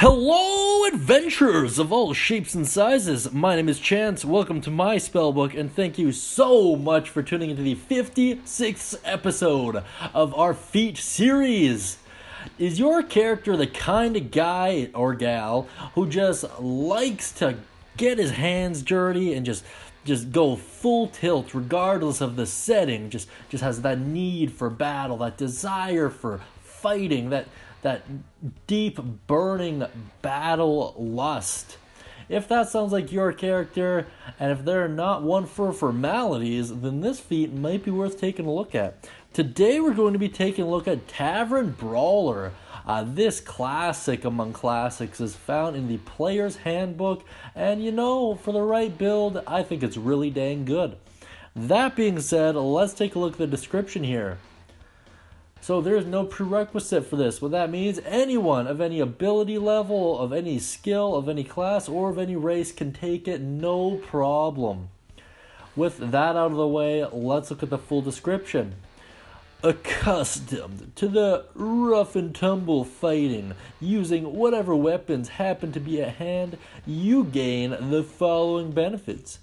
Hello, adventurers of all shapes and sizes. My name is Chance. Welcome to my Spellbook, and thank you so much for tuning into the 56th episode of our Feat series. Is your character the kind of guy or gal who just likes to get his hands dirty and just go full tilt regardless of the setting, just has that need for battle, that desire for fighting, that deep burning battle lust? If that sounds like your character, and if they're not one for formalities, then this feat might be worth taking a look at. Today we're going to be taking a look at Tavern Brawler. This classic among classics is found in the Player's Handbook, and for the right build, I think it's really dang good. That being said, let's take a look at the description here. So there's no prerequisite for this. What that means, anyone of any ability level, of any skill, of any class, or of any race can take it, no problem. With that out of the way, let's look at the full description. Accustomed to the rough-and-tumble fighting, using whatever weapons happen to be at hand, you gain the following benefits.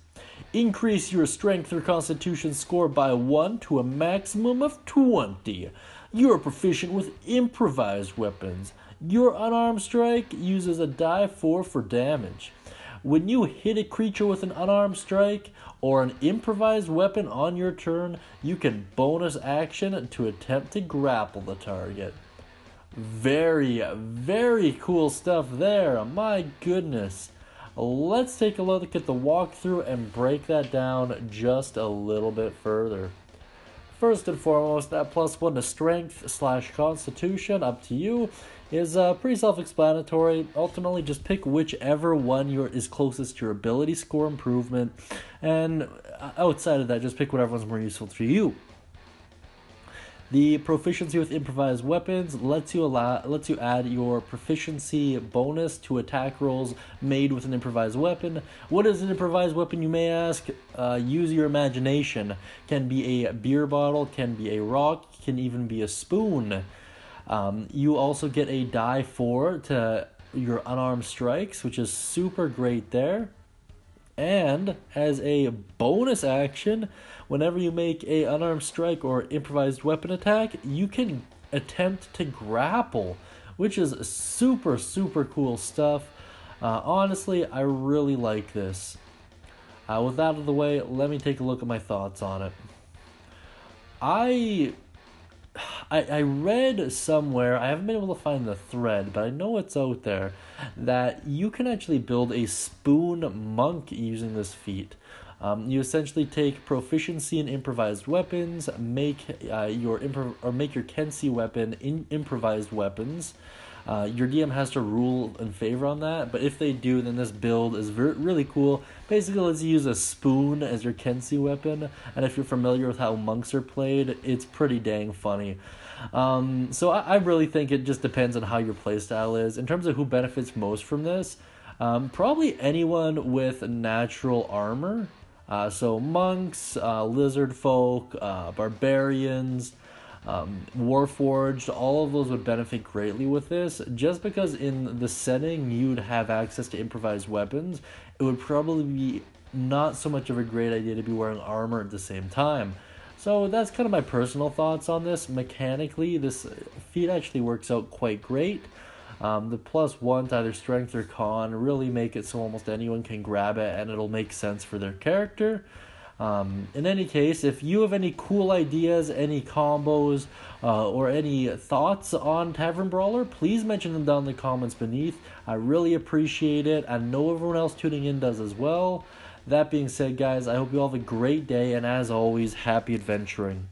Increase your strength or constitution score by 1 to a maximum of 20. You are proficient with improvised weapons. Your unarmed strike uses a die 4 for damage. When you hit a creature with an unarmed strike or an improvised weapon on your turn, you can bonus action to attempt to grapple the target. Very, very cool stuff there. My goodness. Let's take a look at the walkthrough and break that down just a little bit further. First and foremost, that +1 to strength / constitution, up to you, is pretty self-explanatory. Ultimately, just pick whichever one is closest to your ability score improvement, and outside of that, just pick whatever one's more useful to you. The proficiency with improvised weapons lets you add your proficiency bonus to attack rolls made with an improvised weapon. What is an improvised weapon, you may ask? Use your imagination. Can be a beer bottle, can be a rock, can even be a spoon. You also get a die 4 to your unarmed strikes, which is super great there. And as a bonus action, whenever you make a unarmed strike or improvised weapon attack, you can attempt to grapple, which is super, super cool stuff. Honestly, I really like this. With that out of the way, let me take a look at my thoughts on it. I read somewhere, I haven't been able to find the thread, but I know it's out there, that you can actually build a spoon monk using this feat. You essentially take proficiency in improvised weapons, make your Kensi weapon improvised weapons. Your DM has to rule in favor on that, but if they do, then this build is really cool. Basically, let's use a spoon as your Kensi weapon, and if you're familiar with how monks are played, it's pretty dang funny. So I really think it just depends on how your playstyle is. In terms of who benefits most from this, probably anyone with natural armor. So monks, lizard folk, barbarians, Warforged, all of those would benefit greatly with this, just because in the setting you'd have access to improvised weapons. It would probably be not so much of a great idea to be wearing armor at the same time. So that's kind of my personal thoughts on this. Mechanically, this feat actually works out quite great. The +1 to either strength or con really make it so almost anyone can grab it and it'll make sense for their character. In any case, if you have any cool ideas, any combos, or any thoughts on Tavern Brawler, please mention them down in the comments beneath. I really appreciate it. I know everyone else tuning in does as well. That being said, guys, I hope you all have a great day, and as always, happy adventuring.